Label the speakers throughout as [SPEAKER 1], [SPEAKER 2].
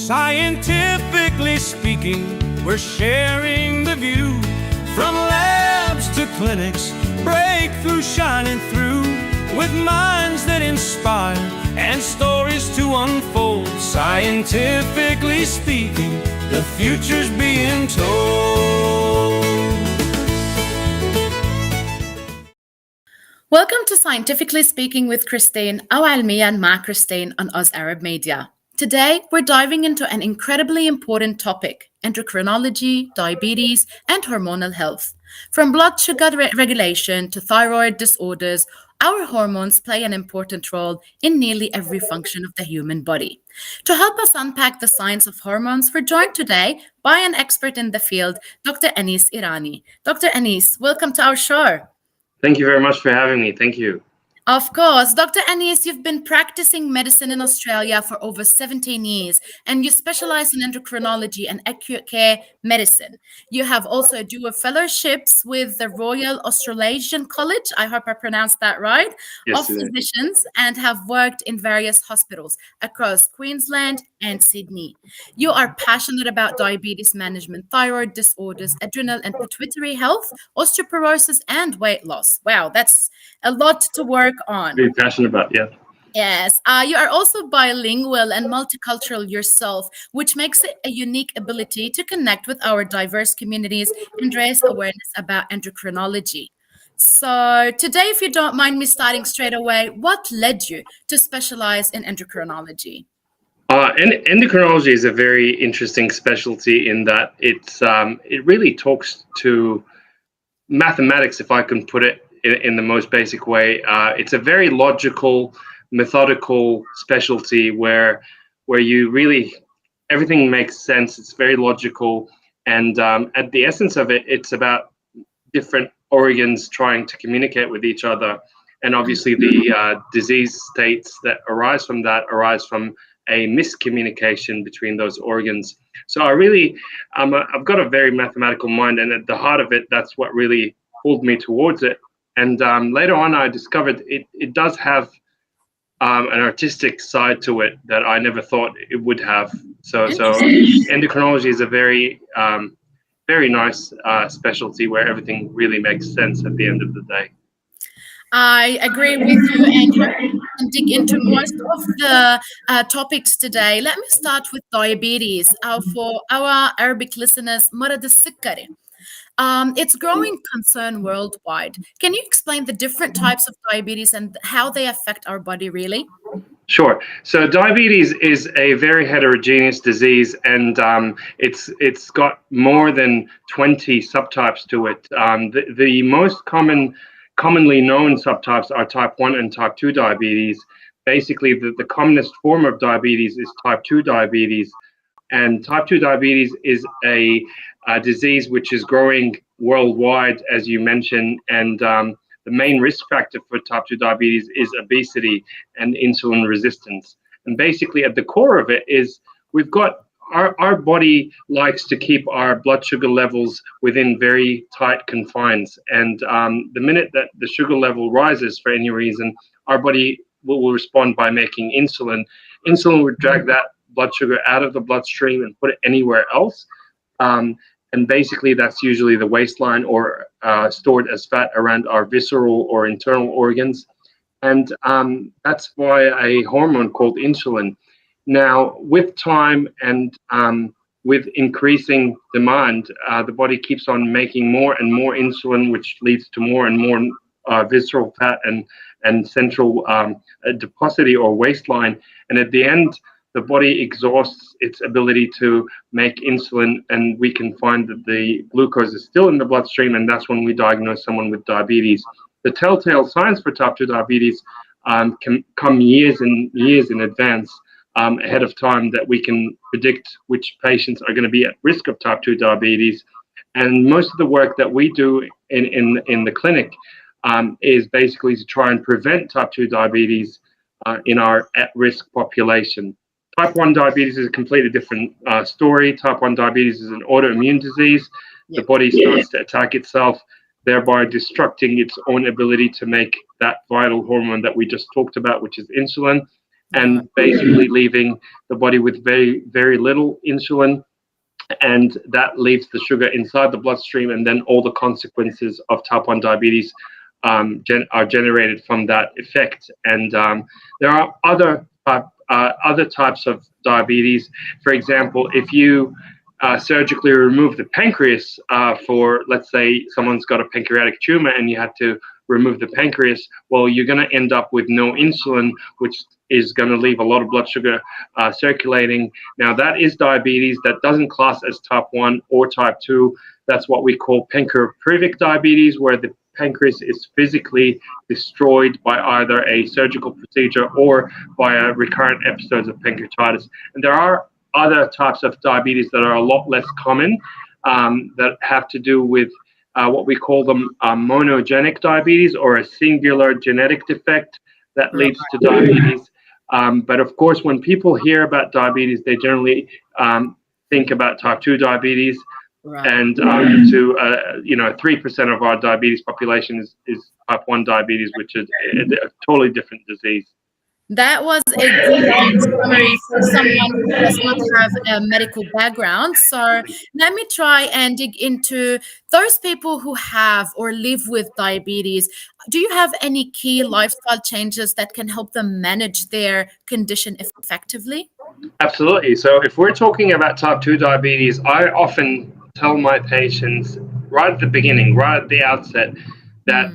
[SPEAKER 1] Scientifically speaking, we're sharing the view. From labs to clinics, breakthrough shining through, with minds that inspire and stories to unfold. Scientifically speaking, the future's being told.
[SPEAKER 2] Welcome to Scientifically Speaking with Christine, أو علميا مع Christine on Oz Arab Media. Today, we're diving into an incredibly important topic: endocrinology, diabetes, and hormonal health. From blood sugar regulation to thyroid disorders, our hormones play an important role in nearly every function of the human body. To help us unpack the science of hormones, we're joined today by an expert in the field, Dr. Anis Irani. Dr. Anis, welcome to our show.
[SPEAKER 3] Thank you very much for having me. Thank you.
[SPEAKER 2] Of course. Dr. Anis, you've been practicing medicine in Australia for over 17 years, and you specialize in endocrinology and acute care medicine. You have also dual fellowships with the Royal Australasian College, I hope I pronounced that right,
[SPEAKER 3] Yes,
[SPEAKER 2] of physicians, and have worked in various hospitals across Queensland and Sydney. You are passionate about diabetes management, thyroid disorders, adrenal and pituitary health, osteoporosis, and weight loss. Wow, that's a lot to work on.
[SPEAKER 3] Very passionate about, yeah.
[SPEAKER 2] Yes. You are also bilingual and multicultural yourself, which makes it a unique ability to connect with our diverse communities and raise awareness about endocrinology. So today, if you don't mind me starting straight away, what led you to specialize in endocrinology?
[SPEAKER 3] Endocrinology is a very interesting specialty in that it really talks to mathematics, if I can put it in the most basic way. It's a very logical, methodical specialty where you really, everything makes sense. It's very logical, and at the essence of it, it's about different organs trying to communicate with each other, and obviously the disease states that arise from a miscommunication between those organs. So I really, I've got a very mathematical mind, and at the heart of it, that's what really pulled me towards it. And later on, I discovered it does have an artistic side to it that I never thought it would have. So endocrinology is a very, very nice specialty where everything really makes sense at the end of the day.
[SPEAKER 2] I agree with you, and we can dig into most of the topics today. Let me start with diabetes. For our Arabic listeners, مرض السكري. It's growing concern worldwide. Can you explain the different types of diabetes and how they affect our body, really?
[SPEAKER 3] Sure. So diabetes is a very heterogeneous disease, and it's got more than 20 subtypes to it. The most commonly known subtypes are type 1 and type 2 diabetes. Basically, the commonest form of diabetes is type 2 diabetes. And type 2 diabetes is a disease which is growing worldwide, as you mentioned. And the main risk factor for type 2 diabetes is obesity and insulin resistance. And basically, at the core of it is we've got our body likes to keep our blood sugar levels within very tight confines. And the minute that the sugar level rises for any reason, our body will respond by making insulin. Insulin would drag that blood sugar out of the bloodstream and put it anywhere else. And basically, that's usually the waistline or stored as fat around our visceral or internal organs. And that's why a hormone called insulin. Now, with time and with increasing demand, the body keeps on making more and more insulin, which leads to more and more visceral fat and central adiposity or waistline. And at the end, the body exhausts its ability to make insulin, and we can find that the glucose is still in the bloodstream, and that's when we diagnose someone with diabetes. The telltale signs for type 2 diabetes can come years and years in advance. Ahead of time, that we can predict which patients are going to be at risk of type 2 diabetes. And most of the work that we do in the clinic is basically to try and prevent type 2 diabetes in our at-risk population. Type 1 diabetes is a completely different story. Type 1 diabetes is an autoimmune disease. The body starts to attack itself, thereby destructing its own ability to make that vital hormone that we just talked about, which is insulin. and basically leaving the body with very, very little insulin, and that leaves the sugar inside the bloodstream, and then all the consequences of type 1 diabetes are generated from that effect. And there are other types of diabetes. For example, if you surgically remove the pancreas for, let's say, someone's got a pancreatic tumor and you had to remove the pancreas, well, you're going to end up with no insulin, which is going to leave a lot of blood sugar circulating. Now, that is diabetes that doesn't class as type 1 or type 2. That's what we call pancreatic diabetes, where the pancreas is physically destroyed by either a surgical procedure or by recurrent episodes of pancreatitis. And there are other types of diabetes that are a lot less common, that have to do with what we call them monogenic diabetes, or a singular genetic defect that leads to diabetes. But of course, when people hear about diabetes, they generally think about type 2 diabetes.
[SPEAKER 2] Right.
[SPEAKER 3] And 3% of our diabetes population is type 1 diabetes, which is a totally different disease.
[SPEAKER 2] That was a great summary for someone who does not have a medical background. So let me try and dig into those people who have or live with diabetes. Do you have any key lifestyle changes that can help them manage their condition effectively?
[SPEAKER 3] Absolutely. So if we're talking about type 2 diabetes, I often tell my patients right at the beginning, right at the outset, that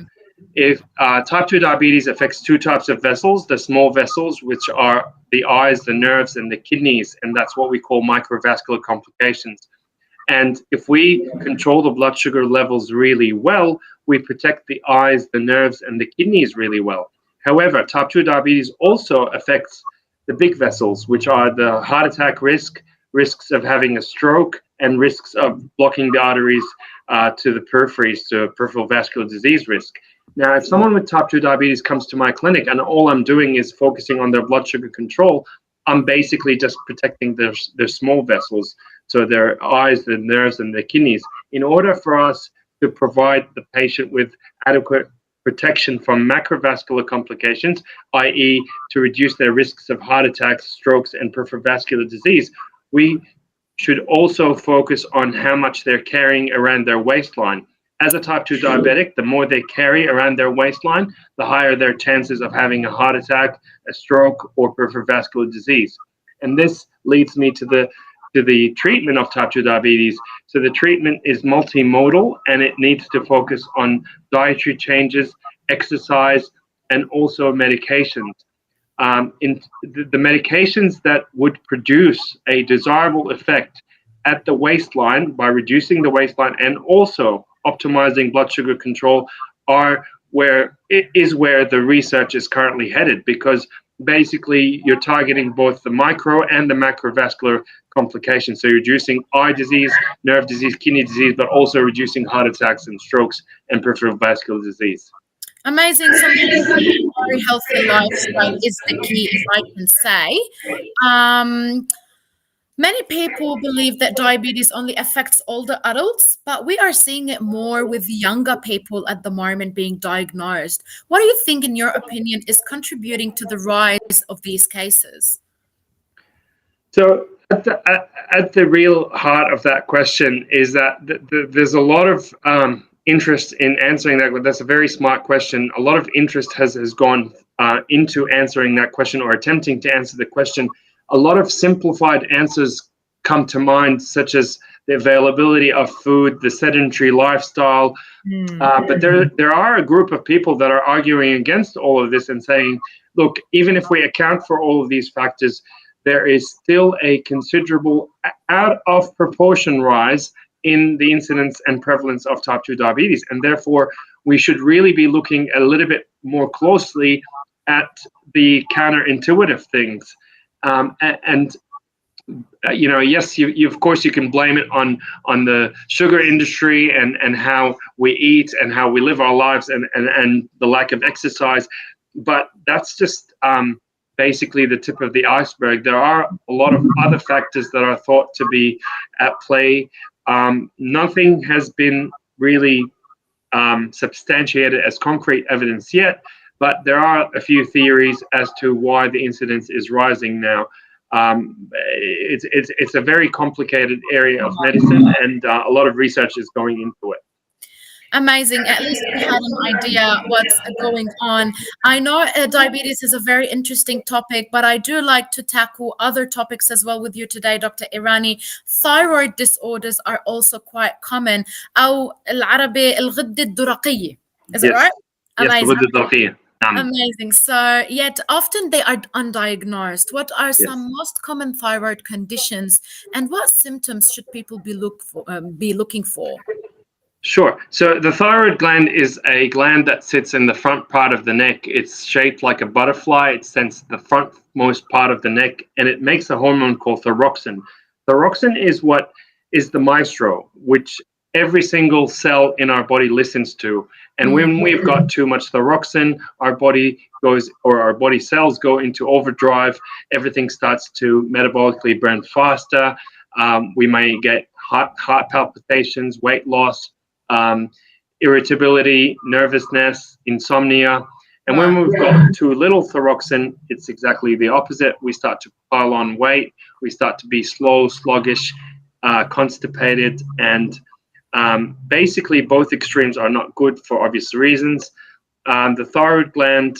[SPEAKER 3] if type 2 diabetes affects two types of vessels, the small vessels, which are the eyes, the nerves, and the kidneys, and that's what we call microvascular complications. And if we control the blood sugar levels really well, we protect the eyes, the nerves, and the kidneys really well. However, type 2 diabetes also affects the big vessels, which are the heart attack risks of having a stroke, and risks of blocking the arteries to the peripheries, to peripheral vascular disease risk. Now, if someone with type 2 diabetes comes to my clinic and all I'm doing is focusing on their blood sugar control, I'm basically just protecting their small vessels, so their eyes, the nerves, and the kidneys. In order for us to provide the patient with adequate protection from macrovascular complications, i.e. to reduce their risks of heart attacks, strokes, and peripheral vascular disease, we should also focus on how much they're carrying around their waistline. As a type 2 diabetic, the more they carry around their waistline, the higher their chances of having a heart attack, a stroke, or peripheral vascular disease. And this leads me to the treatment of type 2 diabetes. So the treatment is multimodal, and it needs to focus on dietary changes, exercise, and also medications. In the medications that would produce a desirable effect at the waistline by reducing the waistline and also optimizing blood sugar control are where the research is currently headed, because basically you're targeting both the micro and the macrovascular complications. So you're reducing eye disease, nerve disease, kidney disease, but also reducing heart attacks and strokes and peripheral vascular disease.
[SPEAKER 2] Amazing. So a very healthy lifestyle is the key, if I can say. Many people believe that diabetes only affects older adults, but we are seeing it more with younger people at the moment being diagnosed. What do you think, in your opinion, is contributing to the rise of these cases?
[SPEAKER 3] So at the real heart of that question is that there's a lot of interest in answering that. That's a very smart question. A lot of interest has gone into answering that question, or attempting to answer the question. A lot of simplified answers come to mind, such as the availability of food, the sedentary lifestyle. But there are a group of people that are arguing against all of this and saying, look, even if we account for all of these factors, there is still a considerable out of proportion rise in the incidence and prevalence of type 2 diabetes. And therefore, we should really be looking a little bit more closely at the counterintuitive things. Yes, you of course you can blame it on the sugar industry and how we eat and how we live our lives and the lack of exercise, but that's just basically the tip of the iceberg. There are a lot of other factors that are thought to be at play. Nothing has been really substantiated as concrete evidence yet, but there are a few theories as to why the incidence is rising now. It's a very complicated area of medicine, and a lot of research is going into it.
[SPEAKER 2] Amazing. At least we had an idea what's going on. I know diabetes is a very interesting topic, but I do like to tackle other topics as well with you today, Dr. Irani. Thyroid disorders are also quite common. أو العربي الغدة الدرقية. Is it
[SPEAKER 3] Yes.
[SPEAKER 2] right?
[SPEAKER 3] Yes,
[SPEAKER 2] Amazing.
[SPEAKER 3] الغدة الدرقية.
[SPEAKER 2] Amazing. So, yet often they are undiagnosed. What are
[SPEAKER 3] Yes.
[SPEAKER 2] some most common thyroid conditions, and what symptoms should people be looking for?
[SPEAKER 3] Sure. So the thyroid gland is a gland that sits in the front part of the neck. It's shaped like a butterfly. It sends the frontmost part of the neck, and it makes a hormone called thyroxine. Thyroxine is what is the maestro, which every single cell in our body listens to. And when we've got too much thyroxine, our body goes, or our body cells go into overdrive. Everything starts to metabolically burn faster. We may get heart palpitations, weight loss, irritability, nervousness, insomnia. And when we've got too little thyroxine, it's exactly the opposite. We start to pile on weight. We start to be slow, sluggish, constipated, and basically both extremes are not good for obvious reasons. The thyroid gland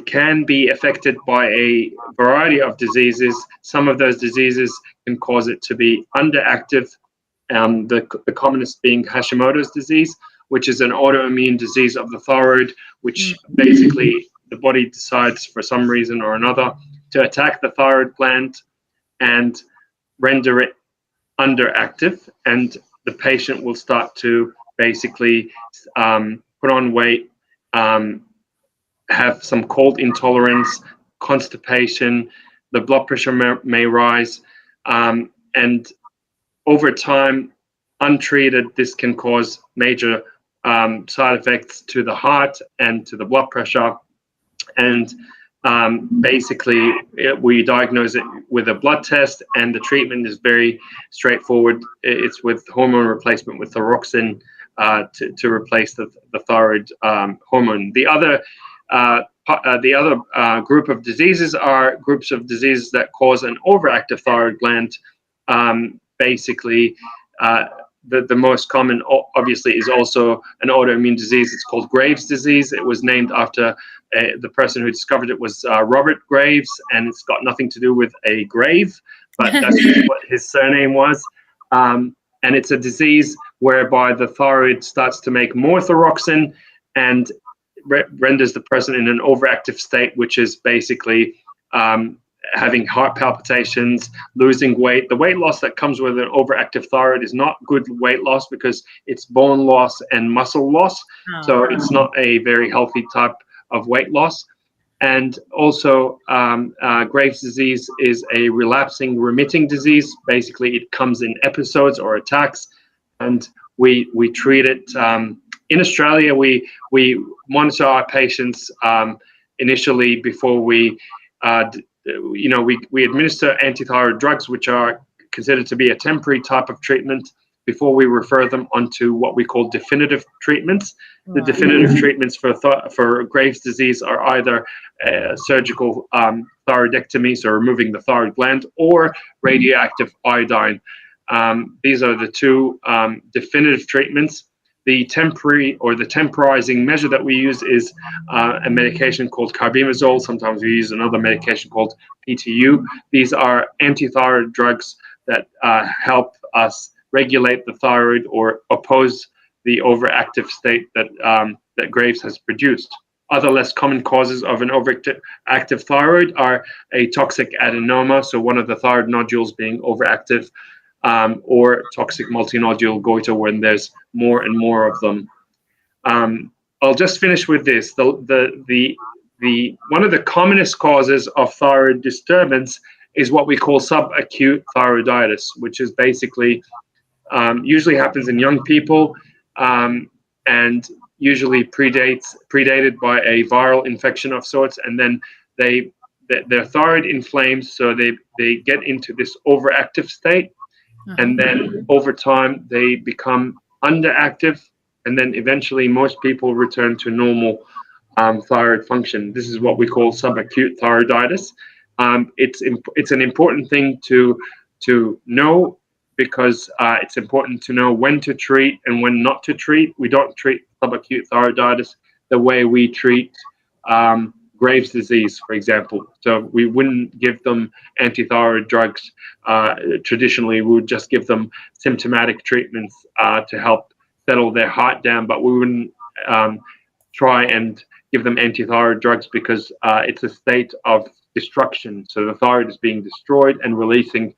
[SPEAKER 3] can be affected by a variety of diseases. Some of those diseases can cause it to be underactive. The commonest being Hashimoto's disease, which is an autoimmune disease of the thyroid, which basically the body decides for some reason or another to attack the thyroid gland and render it underactive, and the patient will start to basically put on weight, have some cold intolerance, constipation, the blood pressure may rise, and over time, untreated, this can cause major side effects to the heart and to the blood pressure. And basically, we diagnose it with a blood test, and the treatment is very straightforward. It's with hormone replacement with thyroxine to replace the thyroid hormone. The other group of diseases are groups of diseases that cause an overactive thyroid gland. Basically, the most common, obviously, is also an autoimmune disease. It's called Graves' disease. It was named after the person who discovered it was Robert Graves, and it's got nothing to do with a grave, but that's just what his surname was. And it's a disease whereby the thyroid starts to make more thyroxine and renders the person in an overactive state, which is basically having heart palpitations, losing weight. The weight loss that comes with an overactive thyroid is not good weight loss because it's bone loss and muscle loss. So it's not a very healthy type of weight loss. And also, Graves' disease is a relapsing, remitting disease. Basically, it comes in episodes or attacks, and we treat it. In Australia, we monitor our patients initially before we administer antithyroid drugs, which are considered to be a temporary type of treatment, before we refer them onto what we call definitive treatments. The definitive treatments for Graves' disease are either surgical thyroidectomy, so removing the thyroid gland, or radioactive iodine. These are the two definitive treatments. The temporary or the temporizing measure that we use is a medication called carbimazole. Sometimes we use another medication called PTU. These are antithyroid drugs that help us regulate the thyroid or oppose the overactive state that Graves has produced. Other less common causes of an overactive thyroid are a toxic adenoma, so one of the thyroid nodules being overactive, or toxic multinodule goiter when there's more and more of them. I'll just finish with this. The one of the commonest causes of thyroid disturbance is what we call subacute thyroiditis, which is basically usually happens in young people, and usually predated by a viral infection of sorts, and then their thyroid inflames, so they get into this overactive state. And then over time, they become underactive. And then eventually, most people return to normal thyroid function. This is what we call subacute thyroiditis. It's an important thing to know, because it's important to know when to treat and when not to treat. We don't treat subacute thyroiditis the way we treat Graves' disease, for example. So we wouldn't give them antithyroid drugs. Traditionally, we would just give them symptomatic treatments to help settle their heart down, but we wouldn't try and give them antithyroid drugs, because it's a state of destruction. So the thyroid is being destroyed and releasing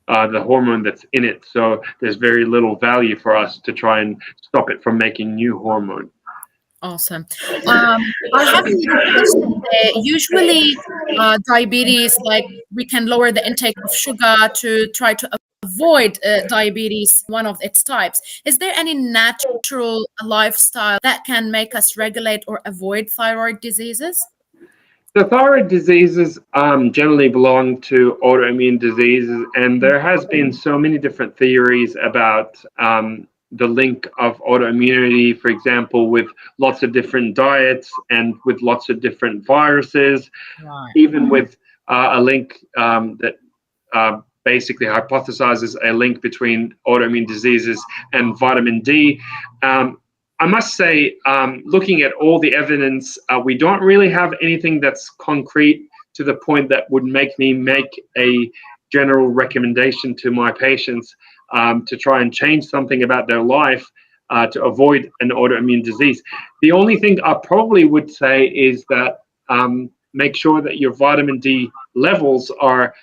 [SPEAKER 3] the hormone that's in it. So there's very little value for us to try and stop it from making new hormone.
[SPEAKER 2] Awesome. I have a little question there. Usually, diabetes, like we can lower the intake of sugar to try to avoid diabetes, one of its types. Is there any natural lifestyle that can make us regulate or avoid thyroid diseases?
[SPEAKER 3] The thyroid diseases generally belong to autoimmune diseases, and there has been so many different theories about the link of autoimmunity, for example, with lots of different diets and with lots of different viruses,
[SPEAKER 2] Right.
[SPEAKER 3] even with a link that basically hypothesizes a link between autoimmune diseases and vitamin D. I must say, looking at all the evidence, we don't really have anything that's concrete to the point that would make me make a general recommendation to my patients to try and change something about their life to avoid an autoimmune disease. The only thing I probably would say is that make sure that your vitamin D levels are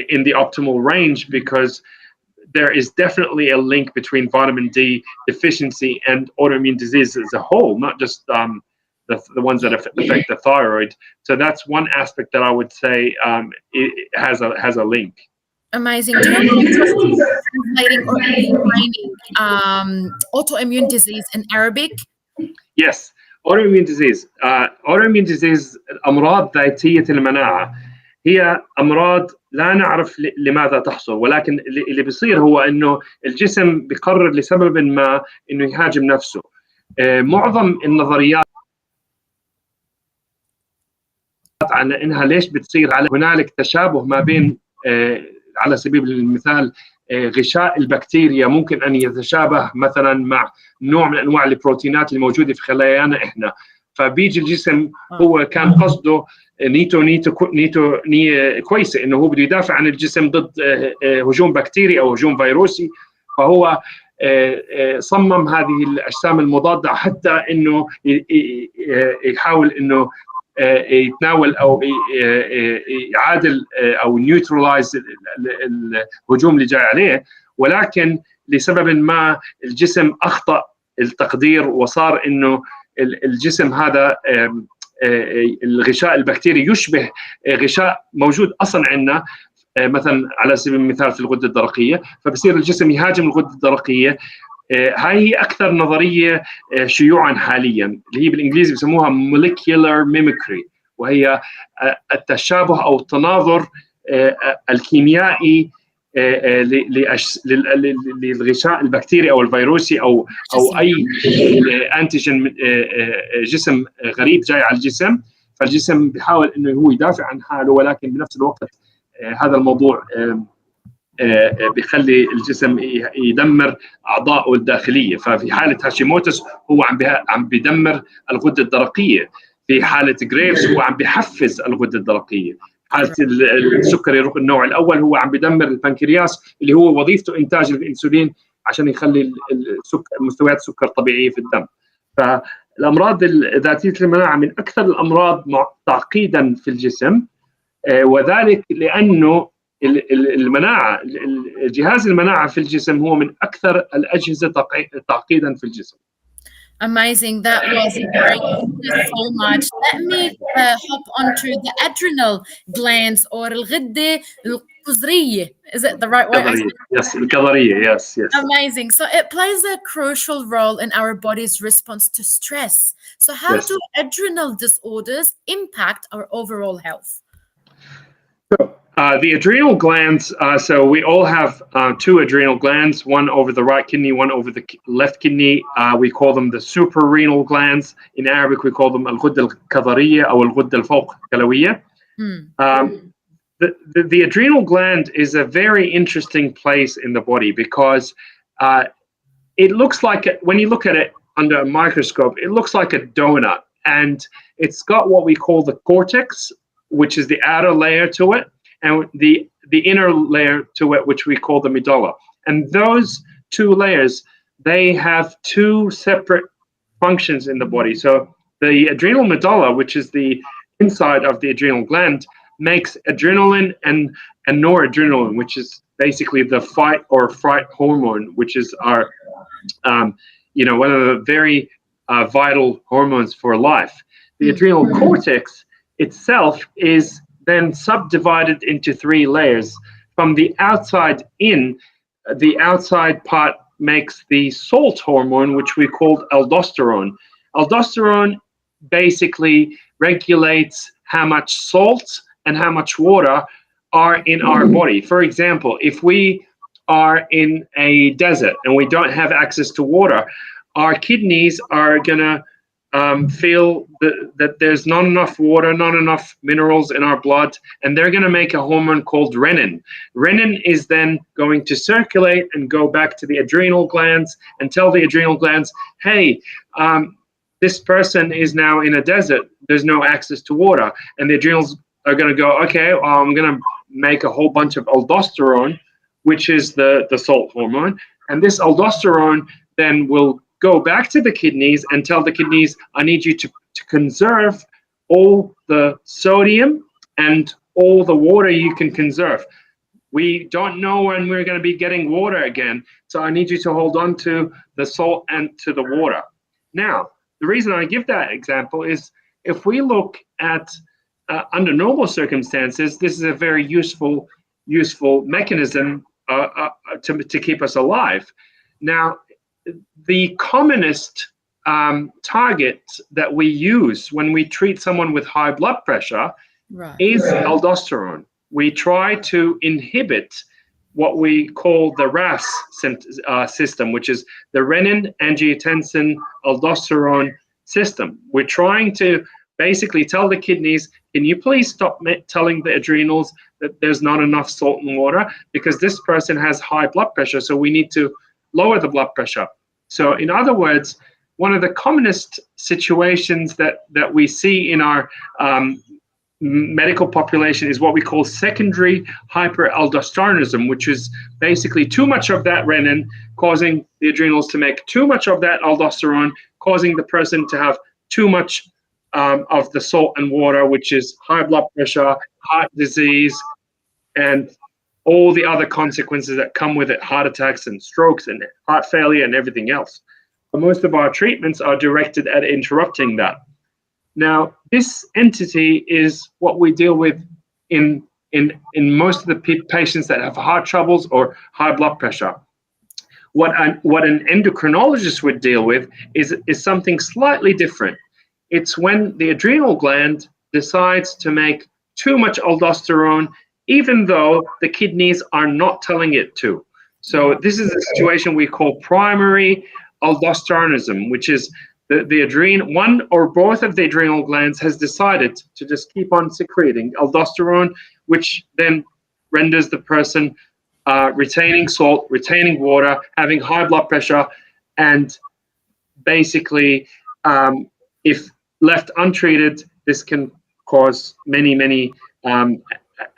[SPEAKER 3] in the optimal range, because there is definitely a link between vitamin D deficiency and autoimmune disease as a whole, not just the ones that affect the thyroid. So that's one aspect that I would say it has a link.
[SPEAKER 2] Amazing. Do you mind just translating or explaining autoimmune disease in Arabic?
[SPEAKER 3] Yes, autoimmune disease. Autoimmune disease أمراض ذاتية المناعة، هي أمراض لا نعرف لماذا تحصل، ولكن اللي بيصير هو إنه الجسم بيقرر لسبب ما إنه يهاجم نفسه. معظم النظريات على إنها ليش بتصير، على هنالك تشابه ما بين على سبيل المثال غشاء البكتيريا ممكن أن يتشابه مثلا مع نوع من أنواع البروتينات الموجودة في خلايانا إحنا، فبيجي الجسم هو كان قصده نية كويسة، إنه هو بده يدافع عن الجسم ضد هجوم بكتيري أو هجوم فيروسي، فهو صمم هذه الأجسام المضادة حتى إنه يحاول إنه يتناول أو يعادل أو نيوترلايز الهجوم اللي جاي عليه، ولكن لسبب ما الجسم أخطأ التقدير وصار إنه الجسم هذا الغشاء البكتيري يشبه غشاء موجود أصلا عندنا، مثلا على سبيل المثال في الغدة الدرقية، فبصير الجسم يهاجم الغدة الدرقية. هاي هي أكثر نظرية شيوعا حاليا، اللي هي بالإنجليزي بسموها molecular mimicry، وهي التشابه أو التناظر الكيميائي للغشاء البكتيري أو الفيروسي أو أي أنتيجين جسم غريب جاي على الجسم، فالجسم بيحاول إنه هو يدافع عن حاله، ولكن بنفس الوقت هذا الموضوع بيخلي الجسم يدمر أعضائه الداخلية. ففي حالة هاشيموتوس هو عم بيدمر الغدة الدرقية، في حالة جريفز هو عم بيحفز الغدة الدرقية، حالة السكري النوع الأول هو عم بيدمر البنكرياس اللي هو وظيفته إنتاج الأنسولين عشان يخلي مستويات السكر طبيعية في الدم. فالأمراض ذاتية المناعة من أكثر الأمراض تعقيدا في الجسم، وذلك لأنه المناعة، جهاز المناعة في الجسم هو من أكثر الأجهزة تعقيدا في الجسم.
[SPEAKER 2] Amazing. That was great. Thank you so much. Let me hop onto the adrenal glands or الغدة القذرية. Is it the right way?
[SPEAKER 3] Yes, الكظرية. Yes, yes.
[SPEAKER 2] Amazing. So it plays a crucial role in our body's response to stress. So how do adrenal disorders impact our overall health?
[SPEAKER 3] So, The adrenal glands, so we all have two adrenal glands, one over the right kidney, one over the left kidney. We call them the suprarenal glands. In Arabic, we call them al-ghudda al-kadhariyya or al-ghudda al-fawq-kalawiyya. The adrenal gland is a very interesting place in the body because it looks like, when you look at it under a microscope, it looks like a donut. And it's got what we call the cortex, which is the outer layer to it, and the inner layer to it, which we call the medulla. And those two layers, they have two separate functions in the body. So the adrenal medulla, which is the inside of the adrenal gland, makes adrenaline and noradrenaline, which is basically the fight or fright hormone, which is our, one of the very vital hormones for life. The adrenal cortex itself is then subdivided into three layers. From the outside in, the outside part makes the salt hormone, which we call aldosterone. Aldosterone basically regulates how much salt and how much water are in our body. For example, if we are in a desert and we don't have access to water, our kidneys are gonna feel that there's not enough water, not enough minerals in our blood, and they're going to make a hormone called renin. Renin is then going to circulate and go back to the adrenal glands and tell the adrenal glands, hey, this person is now in a desert, there's no access to water. And the adrenals are going to go, okay, well, I'm going to make a whole bunch of aldosterone, which is the salt hormone. And this aldosterone then will go back to the kidneys and tell the kidneys, I need you to conserve all the sodium and all the water you can conserve. We don't know when we're going to be getting water again, so I need you to hold on to the salt and to the water. Now, the reason I give that example is if we look at under normal circumstances, this is a very useful mechanism to keep us alive. Now, the commonest target that we use when we treat someone with high blood pressure is aldosterone. We try to inhibit what we call the RAS system, which is the renin, angiotensin, aldosterone system. We're trying to basically tell the kidneys, can you please stop telling the adrenals that there's not enough salt and water, because this person has high blood pressure, so we need to lower the blood pressure. So in other words, one of the commonest situations that we see in our medical population is what we call secondary hyperaldosteronism, which is basically too much of that renin causing the adrenals to make too much of that aldosterone, causing the person to have too much of the salt and water, which is high blood pressure, heart disease, and all the other consequences that come with it, heart attacks and strokes and heart failure and everything else. But most of our treatments are directed at interrupting that. Now, this entity is what we deal with in most of the patients that have heart troubles or high blood pressure. What an endocrinologist would deal with is something slightly different. It's when the adrenal gland decides to make too much aldosterone, even though the kidneys are not telling it to. So this is a situation we call primary aldosteronism, which is the adrenal, one or both of the adrenal glands has decided to just keep on secreting aldosterone, which then renders the person retaining salt, retaining water, having high blood pressure, and basically, if left untreated, this can cause many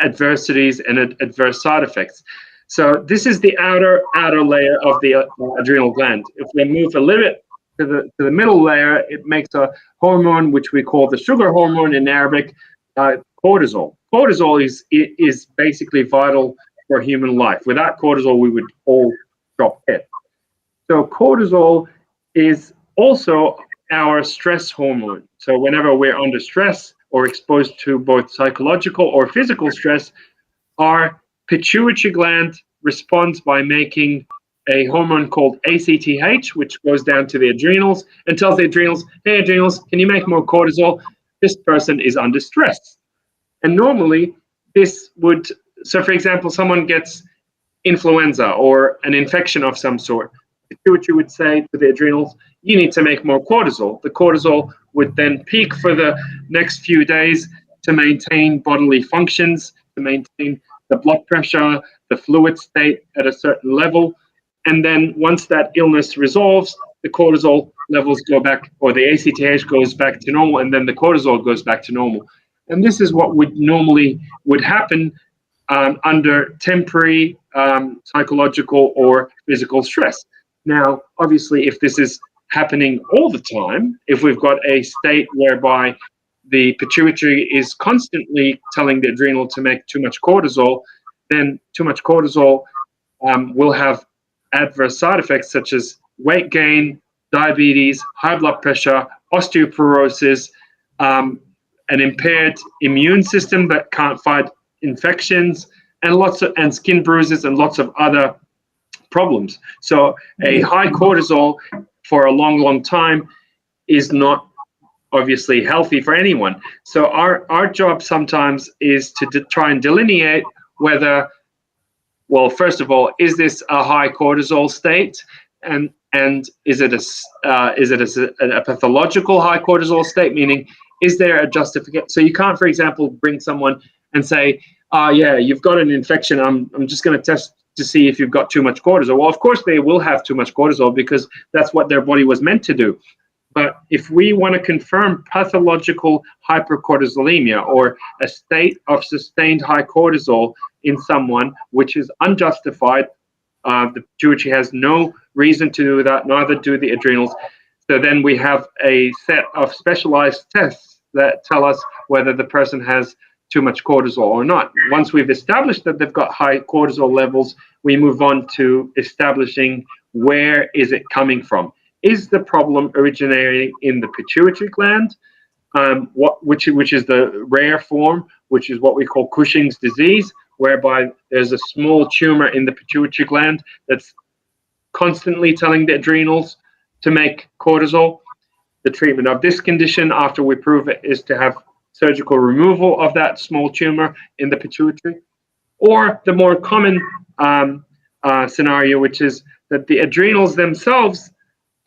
[SPEAKER 3] adversities and adverse side effects. So this is the outer layer of the adrenal gland. If we move a little bit to the middle layer, it makes a hormone which we call the sugar hormone in Arabic, cortisol. Cortisol is basically vital for human life. Without cortisol, we would all drop dead. So cortisol is also our stress hormone. So whenever we're under stress or exposed to both psychological or physical stress, our pituitary gland responds by making a hormone called ACTH, which goes down to the adrenals and tells the adrenals, hey adrenals, can you make more cortisol? This person is under stress. And normally this would So for example, someone gets influenza or an infection of some sort, the pituitary would say to the adrenals, you need to make more cortisol. The cortisol would then peak for the next few days to maintain bodily functions, to maintain the blood pressure, the fluid state at a certain level. And then once that illness resolves, the cortisol levels go back, or the ACTH goes back to normal, and then the cortisol goes back to normal. And this is what would happen under temporary psychological or physical stress. Now, obviously, if this is happening all the time, if we've got a state whereby the pituitary is constantly telling the adrenal to make too much cortisol, then too much cortisol will have adverse side effects such as weight gain, diabetes, high blood pressure, osteoporosis, an impaired immune system that can't fight infections, and skin bruises and lots of other problems. So a high cortisol for a long time is not obviously healthy for anyone. So our job sometimes is to try and delineate whether, well, first of all, is this a high cortisol state, and is it a pathological high cortisol state, meaning is there a justification? So you can't, for example, bring someone and say, yeah, you've got an infection, I'm just going to test to see if you've got too much cortisol. Well, of course they will have too much cortisol because that's what their body was meant to do. But if we want to confirm pathological hypercortisolemia, or a state of sustained high cortisol in someone which is unjustified, the pituitary has no reason to do that, neither do the adrenals. So then we have a set of specialized tests that tell us whether the person has too much cortisol or not. Once we've established that they've got high cortisol levels, we move on to establishing where is it coming from. Is the problem originating in the pituitary gland, which is the rare form, which is what we call Cushing's disease, whereby there's a small tumor in the pituitary gland that's constantly telling the adrenals to make cortisol. The treatment of this condition, after we prove it, is to have surgical removal of that small tumor in the pituitary. Or the more common scenario, which is that the adrenals themselves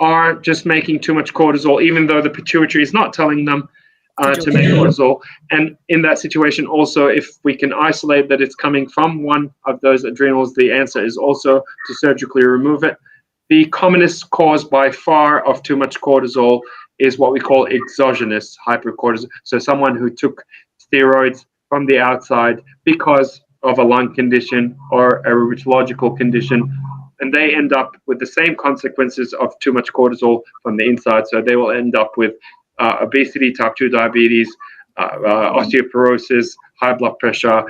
[SPEAKER 3] are just making too much cortisol, even though the pituitary is not telling them to make cortisol. And in that situation also, if we can isolate that it's coming from one of those adrenals, the answer is also to surgically remove it. The commonest cause by far of too much cortisol is what we call exogenous hypercortisol. So someone who took steroids from the outside because of a lung condition or a rheumatological condition, and they end up with the same consequences of too much cortisol from the inside. So they will end up with obesity, type 2 diabetes, osteoporosis, high blood pressure,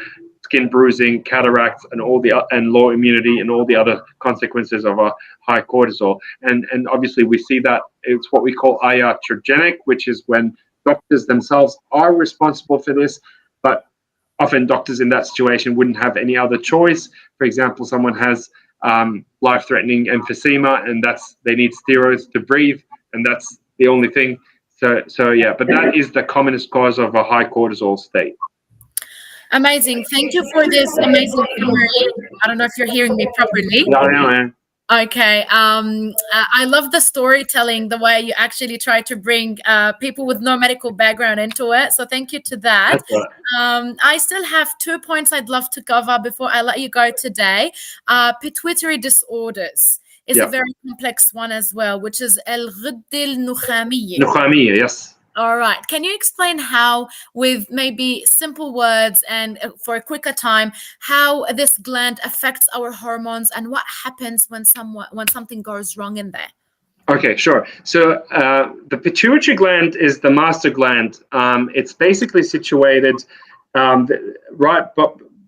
[SPEAKER 3] skin bruising, cataracts, and low immunity, and all the other consequences of a high cortisol. And obviously we see that it's what we call iatrogenic, which is when doctors themselves are responsible for this, but often doctors in that situation wouldn't have any other choice. For example, someone has life-threatening emphysema, and they need steroids to breathe, and that's the only thing. So yeah, but that is the commonest cause of a high cortisol state.
[SPEAKER 2] Amazing. Thank you for this amazing summary. I don't know if you're hearing me properly.
[SPEAKER 3] No.
[SPEAKER 2] Okay. I love the storytelling, the way you actually try to bring people with no medical background into it. So thank you to that.
[SPEAKER 3] Right.
[SPEAKER 2] I still have 2 points I'd love to cover before I let you go today. Pituitary disorders is a very complex one as well, which is الغدة النخامية.
[SPEAKER 3] Nukhamiya, yes.
[SPEAKER 2] All right. Can you explain how, with maybe simple words and for a quicker time, how this gland affects our hormones and what happens when something goes wrong in there?
[SPEAKER 3] Okay, sure. So the pituitary gland is the master gland. It's basically situated right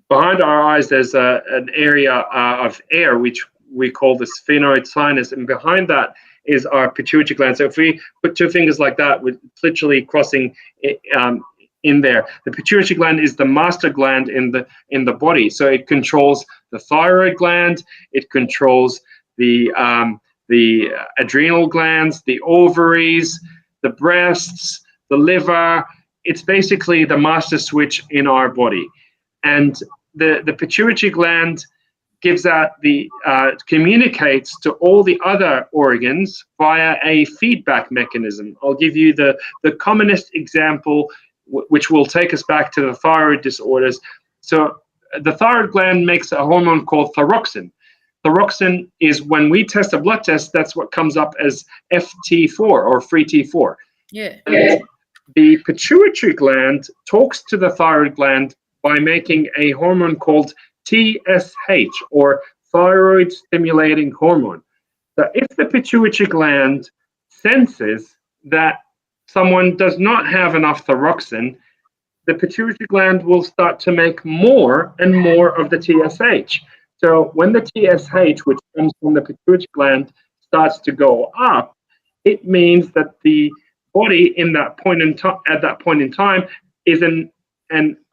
[SPEAKER 3] behind our eyes. There's an area of air which we call the sphenoid sinus, and behind that is our pituitary gland. So if we put two fingers like that, we're literally crossing in there. The pituitary gland is the master gland in the body. So it controls the thyroid gland, it controls the adrenal glands, the ovaries, the breasts, the liver. It's basically the master switch in our body. And the pituitary gland gives out communicates to all the other organs via a feedback mechanism. I'll give you the commonest example, which will take us back to the thyroid disorders. So the thyroid gland makes a hormone called thyroxine. Thyroxine is, when we test a blood test, that's what comes up as FT4 or free T4.
[SPEAKER 2] Yeah.
[SPEAKER 3] And the pituitary gland talks to the thyroid gland by making a hormone called TSH, or thyroid stimulating hormone. So if the pituitary gland senses that someone does not have enough thyroxine, the pituitary gland will start to make more and more of the TSH. So when the TSH, which comes from the pituitary gland, starts to go up, it means that the body at that point in time is an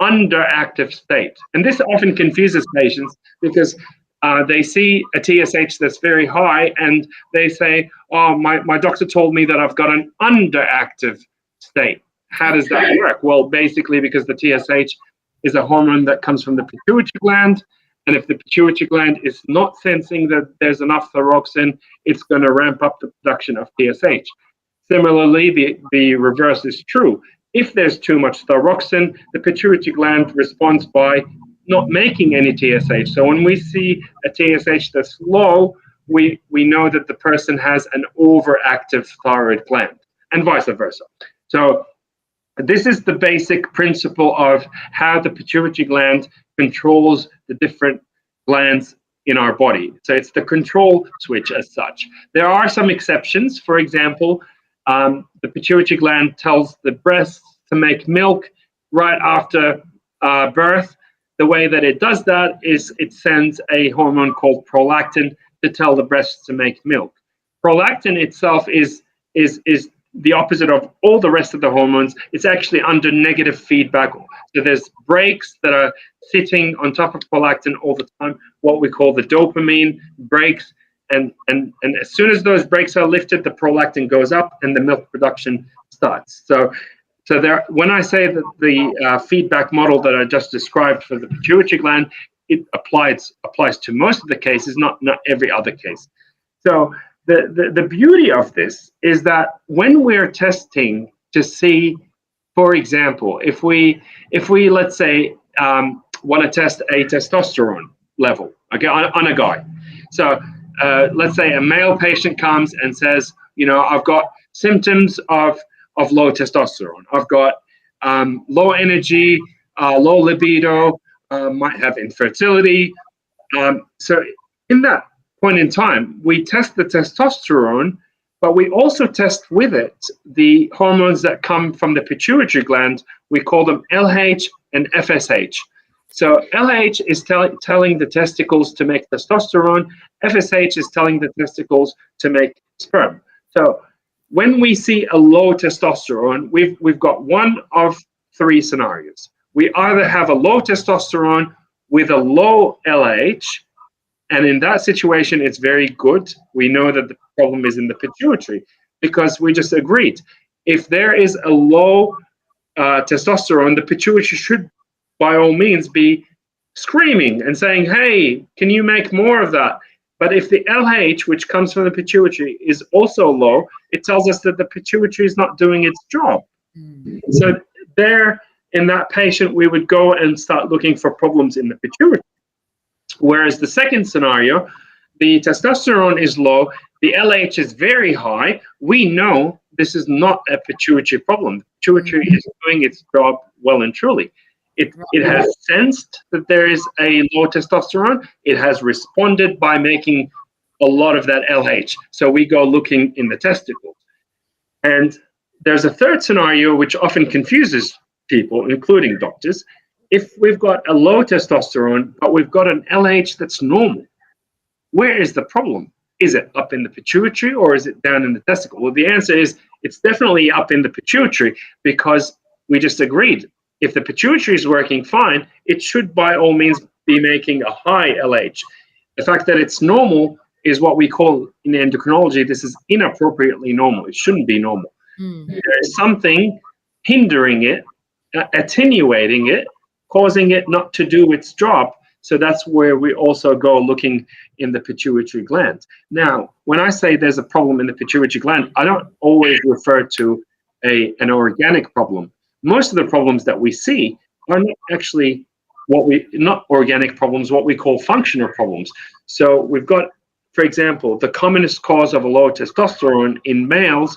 [SPEAKER 3] underactive state. And this often confuses patients because they see a TSH that's very high and they say, oh, my doctor told me that I've got an underactive state. How does that work? Well, basically because the TSH is a hormone that comes from the pituitary gland. And if the pituitary gland is not sensing that there's enough thyroxine, it's going to ramp up the production of TSH. Similarly, the reverse is true. If there's too much thyroxine, the pituitary gland responds by not making any TSH. So when we see a TSH that's low, we know that the person has an overactive thyroid gland, and vice versa. So this is the basic principle of how the pituitary gland controls the different glands in our body. So it's the control switch as such. There are some exceptions. For example, the pituitary gland tells the breasts to make milk right after birth. The way that it does that is it sends a hormone called prolactin to tell the breasts to make milk. Prolactin itself is the opposite of all the rest of the hormones. It's actually under negative feedback. So there's brakes that are sitting on top of prolactin all the time, what we call the dopamine brakes. And as soon as those brakes are lifted, the prolactin goes up and the milk production starts. So there, when I say that the feedback model that I just described for the pituitary gland, it applies to most of the cases, not every other case. So the beauty of this is that when we're testing to see, for example, if we let's say want to test a testosterone level, okay, on a guy. So let's say a male patient comes and says, I've got symptoms of low testosterone. I've got low energy, low libido, might have infertility. So in that point in time, we test the testosterone, but we also test with it the hormones that come from the pituitary gland. We call them LH and FSH. So LH is telling the testicles to make testosterone. FSH is telling the testicles to make sperm. So when we see a low testosterone, we've got one of three scenarios. We either have a low testosterone with a low LH, and in that situation, it's very good. We know that the problem is in the pituitary because we just agreed. If there is a low testosterone, the pituitary should, by all means, be screaming and saying, hey, can you make more of that? But if the LH, which comes from the pituitary, is also low, it tells us that the pituitary is not doing its job. So there, in that patient, we would go and start looking for problems in the pituitary. Whereas the second scenario, the testosterone is low, the LH is very high. We know this is not a pituitary problem. The pituitary is doing its job well and truly. It has sensed that there is a low testosterone. It has responded by making a lot of that LH. So we go looking in the testicles. And there's a third scenario which often confuses people, including doctors. If we've got a low testosterone, but we've got an LH that's normal, where is the problem? Is it up in the pituitary or is it down in the testicle? Well, the answer is it's definitely up in the pituitary because we just agreed. If the pituitary is working fine, it should by all means be making a high LH. The fact that it's normal is what we call in endocrinology, this is inappropriately normal. It shouldn't be normal. There is something hindering it, attenuating it, causing it not to do its job. So that's where we also go looking in the pituitary gland. Now, when I say there's a problem in the pituitary gland, I don't always refer to an organic problem. Most of the problems that we see are not actually not organic problems, what we call functional problems. So we've got, for example, the commonest cause of a low testosterone in males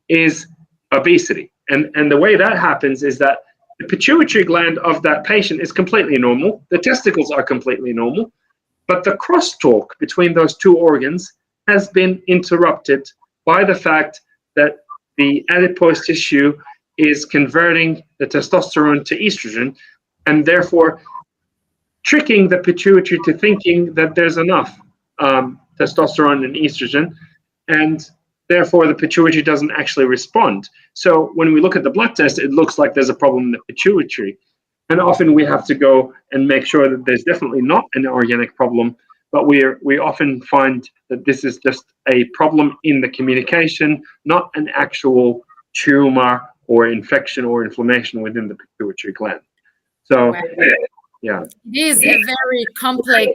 [SPEAKER 3] is obesity. And the way that happens is that the pituitary gland of that patient is completely normal. The testicles are completely normal. But the crosstalk between those two organs has been interrupted by the fact that the adipose tissue is converting the testosterone to estrogen, and therefore tricking the pituitary to thinking that there's enough testosterone and estrogen, and therefore the pituitary doesn't actually respond. So when we look at the blood test, it looks like there's a problem in the pituitary. And often we have to go and make sure that there's definitely not an organic problem, but we often find that this is just a problem in the communication, not an actual tumor or infection or inflammation within the pituitary gland. So, yeah.
[SPEAKER 2] It is a very complex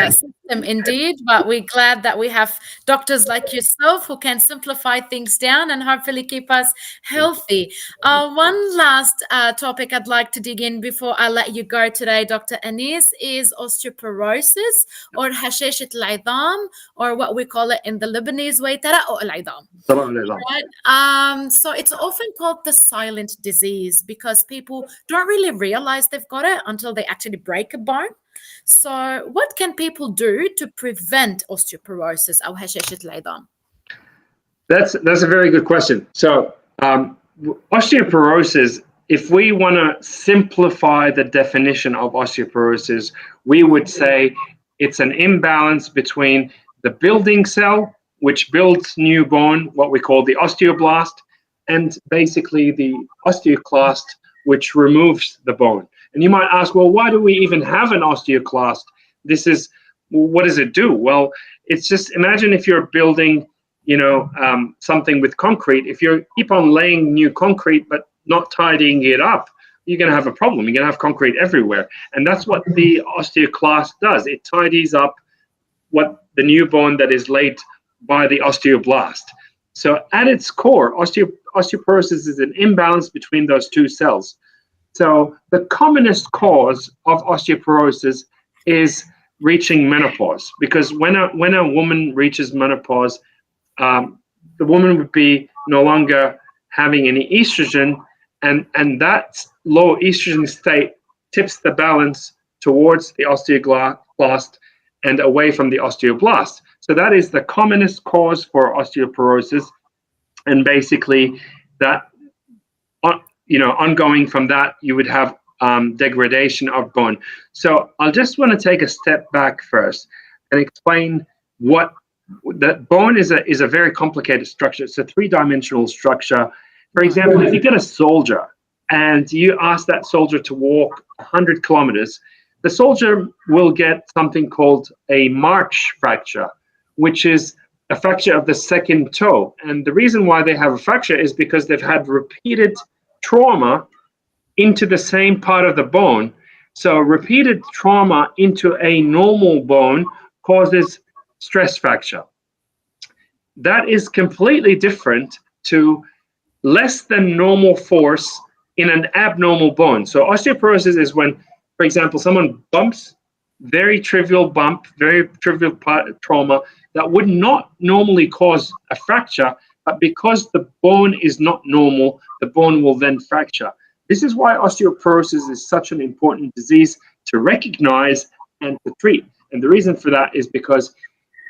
[SPEAKER 2] system indeed, but we're glad that we have doctors like yourself who can simplify things down and hopefully keep us healthy. One last topic I'd like to dig in before I let you go today, Dr. Anis, is osteoporosis or hashashat al-idam, or what we call it in the Lebanese way, tara'u al-idam. Right? So it's often called the silent disease because people don't really realize they've got it until they actually break a bone. So what can people do to prevent osteoporosis or hashashat al-idam?
[SPEAKER 3] That's a very good question. So osteoporosis, if we want to simplify the definition of osteoporosis, we would say it's an imbalance between the building cell, which builds new bone, what we call the osteoblast, and basically the osteoclast, which removes the bone. And you might ask, well, why do we even have an osteoclast? What does it do? Well, it's just, imagine if you're building, something with concrete. If you keep on laying new concrete but not tidying it up, you're going to have a problem. You're going to have concrete everywhere. And that's what the osteoclast does. It tidies up what the new bone that is laid by the osteoblast. So at its core, osteoporosis is an imbalance between those two cells. So the commonest cause of osteoporosis is reaching menopause, because when a woman reaches menopause, the woman would be no longer having any estrogen, and that low estrogen state tips the balance towards the osteoblast and away from the osteoblast. So that is the commonest cause for osteoporosis, and basically that, ongoing from that, you would have degradation of bone. So I'll just want to take a step back first and explain what that bone is. A very complicated structure. It's a three-dimensional structure. For example, if you get a soldier and you ask that soldier to walk 100 kilometers, the soldier will get something called a march fracture, which is a fracture of the second toe. And the reason why they have a fracture is because they've had repeated trauma into the same part of the bone. So repeated trauma into a normal bone causes stress fracture. That is completely different to less than normal force in an abnormal bone. So osteoporosis is when, for example, someone bumps, very trivial bump, very trivial trauma that would not normally cause a fracture, but because the bone is not normal, the bone will then fracture. This is why osteoporosis is such an important disease to recognize and to treat. And the reason for that is because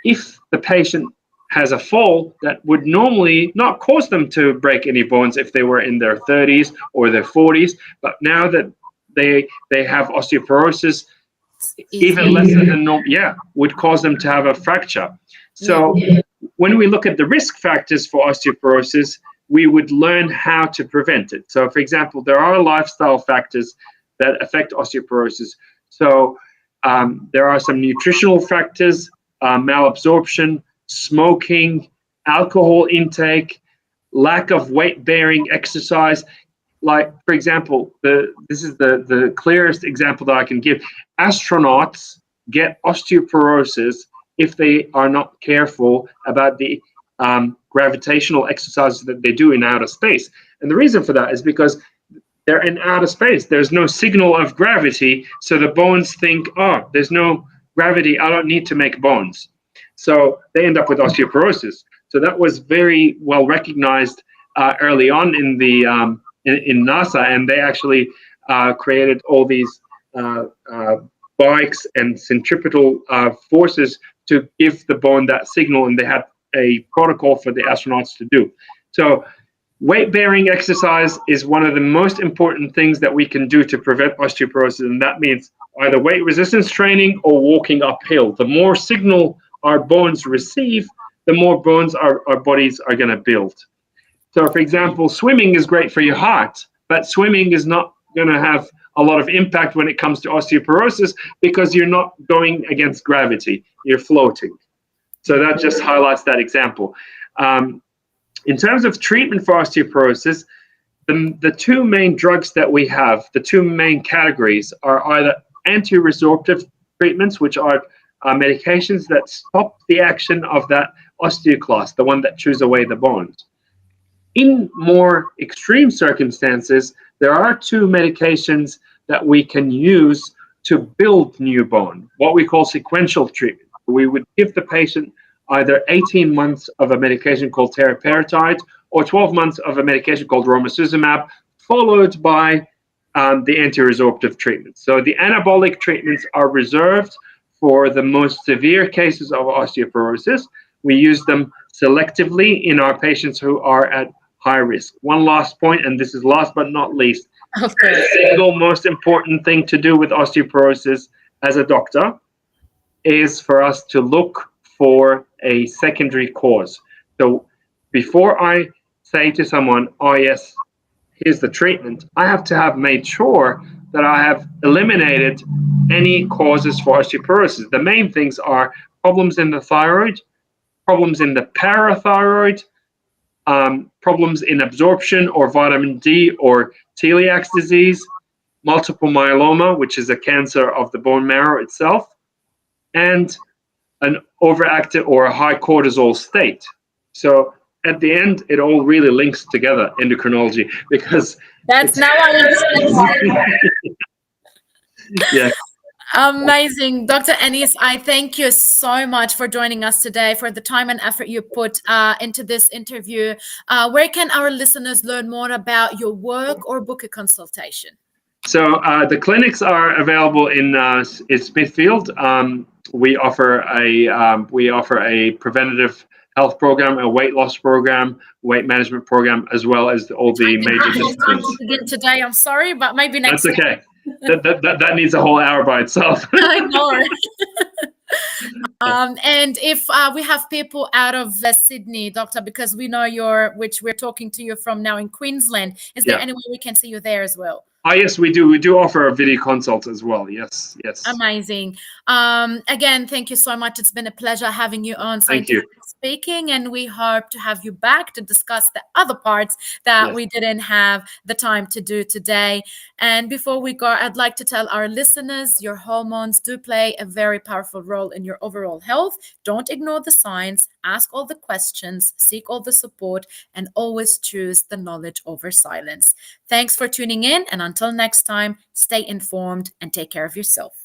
[SPEAKER 3] if the patient has a fall that would normally not cause them to break any bones if they were in their 30s or their 40s, but now that they have osteoporosis, even lesser than normal, would cause them to have a fracture. So when we look at the risk factors for osteoporosis, we would learn how to prevent it. So for example, there are lifestyle factors that affect osteoporosis. So there are some nutritional factors, malabsorption, smoking, alcohol intake, lack of weight-bearing exercise. like, for example, this is the clearest example that I can give. Astronauts get osteoporosis if they are not careful about the gravitational exercises that they do in outer space. And the reason for that is because they're in outer space. There's no signal of gravity, so the bones think, oh, there's no gravity, I don't need to make bones. So they end up with osteoporosis. So that was very well recognized early on in the in NASA, and they actually created all these bikes and centripetal forces to give the bone that signal, and they had a protocol for the astronauts to do. So weight-bearing exercise is one of the most important things that we can do to prevent osteoporosis, and that means either weight resistance training or walking uphill. The more signal our bones receive, the more bones our bodies are going to build. So, for example, swimming is great for your heart, but swimming is not going to have a lot of impact when it comes to osteoporosis because you're not going against gravity, you're floating. So that just highlights that example. In terms of treatment for osteoporosis, the two main drugs that we have, the two main categories, are either anti-resorptive treatments, which are medications that stop the action of that osteoclast, the one that chews away the bones. In more extreme circumstances, there are two medications that we can use to build new bone, what we call sequential treatment. We would give the patient either 18 months of a medication called teriparatide or 12 months of a medication called romosozumab, followed by the anti-resorptive treatments. So the anabolic treatments are reserved for the most severe cases of osteoporosis. We use them selectively in our patients who are at high risk. One last point, and this is last but not least, the single most important thing to do with osteoporosis as a doctor is for us to look for a secondary cause. So before I say to someone, oh yes, here's the treatment, I have to have made sure that I have eliminated any causes for osteoporosis. The main things are problems in the thyroid, problems in the parathyroid, problems in absorption or vitamin D or celiac disease, multiple myeloma, which is a cancer of the bone marrow itself, and an overactive or a high cortisol state. So at the end, it all really links together, endocrinology, because
[SPEAKER 2] that's now I understand.
[SPEAKER 3] Yeah.
[SPEAKER 2] Amazing. Dr. Anis, I thank you so much for joining us today, for the time and effort you put into this interview. Where can our listeners learn more about your work or book a consultation?
[SPEAKER 3] So the clinics are available in Smithfield. We offer a preventative health program, a weight loss program, weight management program, as well as all the major disciplines.
[SPEAKER 2] Again today, I'm sorry, but maybe next.
[SPEAKER 3] That's okay. That needs a whole hour by itself.
[SPEAKER 2] I know. And if we have people out of Sydney, Doctor, because we know which we're talking to you from now in Queensland, is there any way we can see you there as well?
[SPEAKER 3] Yes, we do. We do offer a video consult as well. Yes.
[SPEAKER 2] Amazing. Again, thank you so much. It's been a pleasure having you on Scientific Speaking, and we hope to have you back to discuss the other parts that we didn't have the time to do today. And before we go, I'd like to tell our listeners, your hormones do play a very powerful role in your overall health. Don't ignore the signs, ask all the questions, seek all the support, and always choose the knowledge over silence. Thanks for tuning in, and until next time, stay informed and take care of yourself.